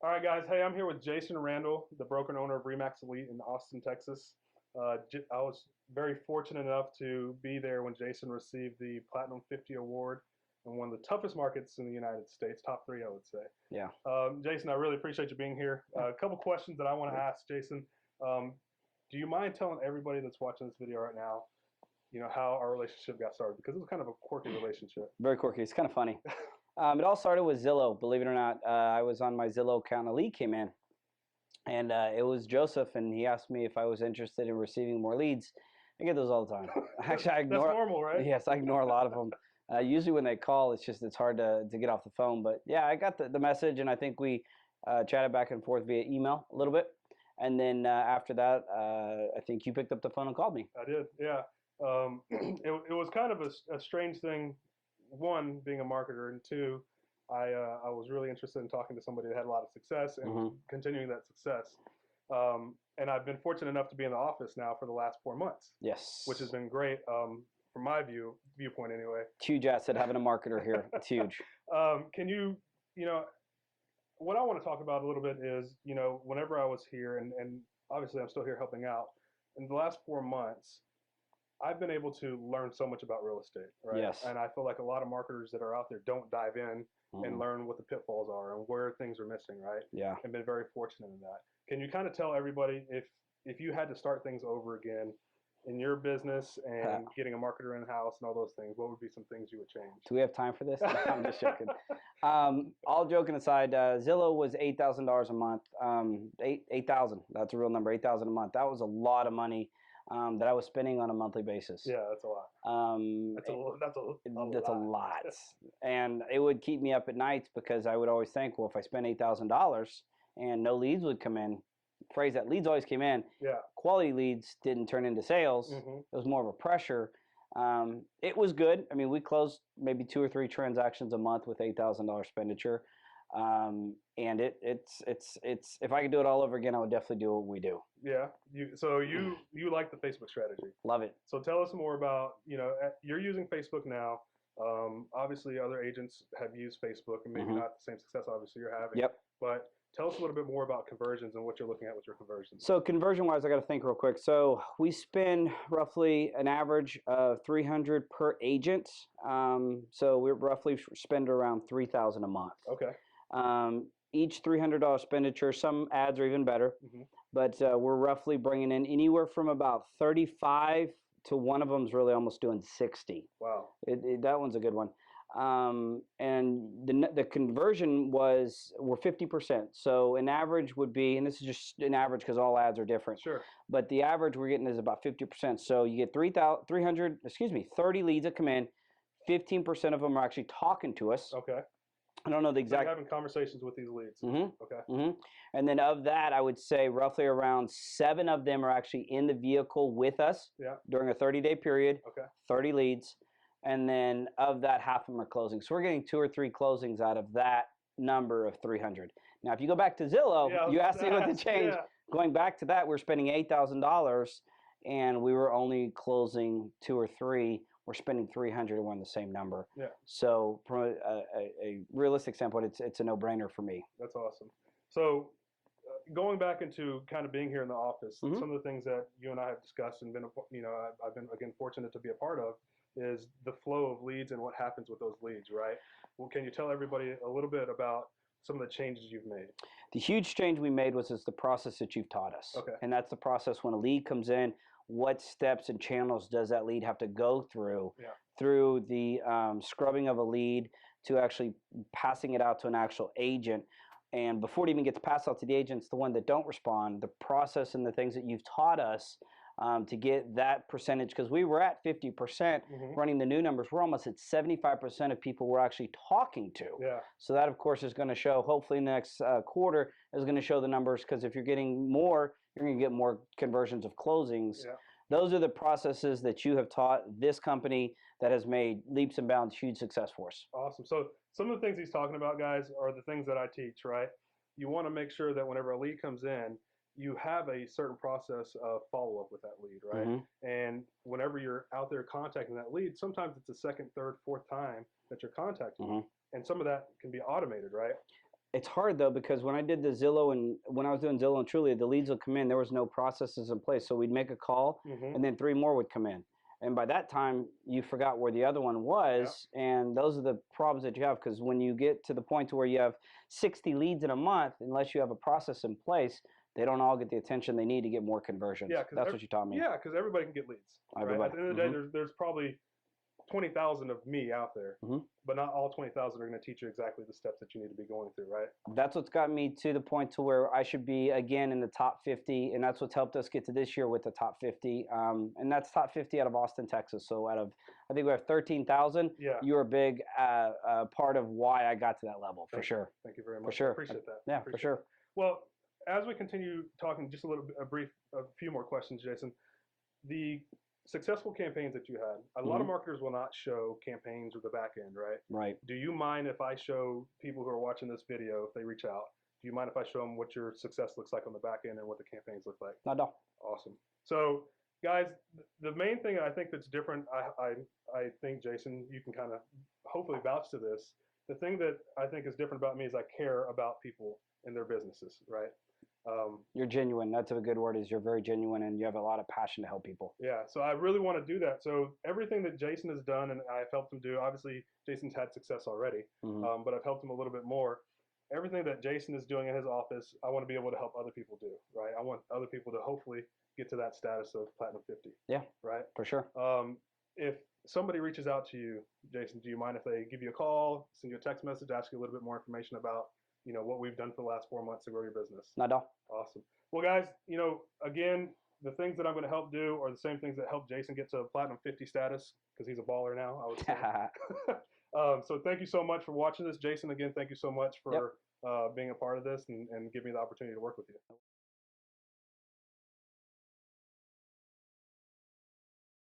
All right, guys. Hey, I'm here with Jason Randall, the broker and owner of Remax Elite in Austin, Texas. I was very fortunate enough to be there when Jason received the Platinum 50 award in one of the toughest markets in the United States, top three, I would say. Yeah. Jason, I really appreciate you being here. A couple questions that I want to ask, Jason. Um, do you mind telling everybody that's watching this video right now, how our relationship got started? Because it was kind of a quirky relationship. Very quirky. It's kind of funny. It all started with Zillow. Believe it or not, I was on my Zillow account. A lead came in, and it was Joseph, and he asked me if I was interested in receiving more leads. I get those all the time. Actually, I ignore. That's normal, right? Yes, I ignore a lot of them. Usually, when they call, it's hard to get off the phone. But yeah, I got the message, and I think we chatted back and forth via email a little bit, and then after that, I think you picked up the phone and called me. I did, yeah. It was kind of a strange thing. One, being a marketer, and two, I was really interested in talking to somebody that had a lot of success and continuing that success. And I've been fortunate enough to be in the office now for the last 4 months. Yes. Which has been great from my viewpoint anyway. Huge asset having a marketer here. It's huge. Can what I want to talk about a little bit is, whenever I was here, and obviously I'm still here helping out, in the last 4 months, I've been able to learn so much about real estate, right? Yes. And I feel like a lot of marketers that are out there don't dive in and learn what the pitfalls are and where things are missing, right? Yeah. And been very fortunate in that. Can you kind of tell everybody if you had to start things over again in your business and getting a marketer in house and all those things, what would be some things you would change? Do we have time for this? I'm just joking. All joking aside, Zillow was $8,000 a month. 8,000. That's a real number. 8,000 a month. That was a lot of money that I was spending on a monthly basis. Yeah, that's a lot. That's a lot. And it would keep me up at nights because I would always think, well, if I spend $8,000 and no leads would come in, phrase that leads always came in. Yeah. Quality leads didn't turn into sales. It was more of a pressure. It was good. I mean, we closed maybe 2 or 3 transactions a month with $8,000 expenditure. And it's if I could do it all over again, I would definitely do what we do. Yeah. So you like the Facebook strategy. Love it. So tell us more about, you're using Facebook now. Obviously other agents have used Facebook and maybe not the same success obviously you're having. Yep. But tell us a little bit more about conversions and what you're looking at with your conversions. So conversion-wise, I got to think real quick. So we spend roughly an average of $300 per agent. So we roughly spend around $3,000 a month. Okay. Each $300 expenditure, some ads are even better, but we're roughly bringing in anywhere from about 35 to one of them's really almost doing 60. Wow. That one's a good one. And the conversion were 50%. So an average would be, and this is just an average because all ads are different. Sure. But the average we're getting is about 50%. So you get 30 leads that come in. 15% of them are actually talking to us. Okay. I don't know the exact. So you're having conversations with these leads. Okay. And then of that, I would say roughly around 7 of them are actually in the vehicle with us during a 30-day period. Okay. 30 leads. And then of that, half of them are closing. So we're getting 2 or 3 closings out of that number of 300. Now, if you go back to Zillow, you asked me what to change. Yeah. Going back to that, we're spending $8,000 and we were only closing 2 or 3. We're spending 300 and we're on the same number. Yeah. So from a realistic standpoint, it's a no-brainer for me. That's awesome. So going back into kind of being here in the office, some of the things that you and I have discussed and been, I've been again fortunate to be a part of is the flow of leads and what happens with those leads, right? Well, can you tell everybody a little bit about some of the changes you've made? The huge change we made was the process that you've taught us. Okay. And that's the process when a lead comes in, what steps and channels does that lead have to go through through the scrubbing of a lead to actually passing it out to an actual agent. And before it even gets passed out to the agents, the one that don't respond, the process and the things that you've taught us to get that percentage, because we were at 50% running the new numbers. We're almost at 75% of people we're actually talking to. Yeah. So that, of course, is going to show, hopefully in the next quarter, is going to show the numbers, because if you're getting more, you're going to get more conversions of closings. Yeah. Those are the processes that you have taught this company that has made leaps and bounds huge success for us. Awesome. So some of the things he's talking about, guys, are the things that I teach, right? You want to make sure that whenever a lead comes in, you have a certain process of follow-up with that lead, right? And whenever you're out there contacting that lead, sometimes it's the second, third, fourth time that you're contacting them. And some of that can be automated, right? It's hard though, because when I did the Zillow and when I was doing Zillow and Trulia, the leads would come in. There was no processes in place, so we'd make a call, and then 3 more would come in. And by that time, you forgot where the other one was, and those are the problems that you have, because when you get to the point to where you have 60 leads in a month, unless you have a process in place, they don't all get the attention they need to get more conversions. Yeah, that's what you taught me. Yeah, because everybody can get leads. Right? At the end of the day, there's probably 20,000 of me out there, but not all 20,000 are going to teach you exactly the steps that you need to be going through, right? That's what's got me to the point to where I should be again in the top 50, and that's what's helped us get to this year with the top 50. And that's top 50 out of Austin, Texas. So out of, I think we have 13,000. Yeah. You're a big part of why I got to that level, for sure. Thank you very much. For sure. I appreciate that. Yeah, for sure. Well, as we continue talking, just a few more questions, Jason. The successful campaigns that you had, a lot of marketers will not show campaigns or the back end, right? Right. Do you mind if I show people who are watching this video, if they reach out, do you mind if I show them what your success looks like on the back end and what the campaigns look like? Not at all. Awesome. So, guys, the main thing I think that's different, I think, Jason, you can kind of hopefully vouch to this. The thing that I think is different about me is I care about people and their businesses, right? You're genuine. That's a good word. Is you're very genuine and you have a lot of passion to help people. Yeah, so I really want to do that. So everything that Jason has done and I've helped him do, obviously Jason's had success already, but I've helped him a little bit more. Everything that Jason is doing in his office, I want to be able to help other people do, right? I want other people to hopefully get to that status of Platinum 50. Yeah, right? For sure. If somebody reaches out to you, Jason, do you mind if they give you a call, send you a text message, ask you a little bit more information about what we've done for the last 4 months to grow your business? Not at all. Awesome. Well, guys, again, the things that I'm going to help do are the same things that helped Jason get to Platinum 50 status, because he's a baller now, I would say. So thank you so much for watching this. Jason, again, thank you so much for being a part of this and giving me the opportunity to work with you.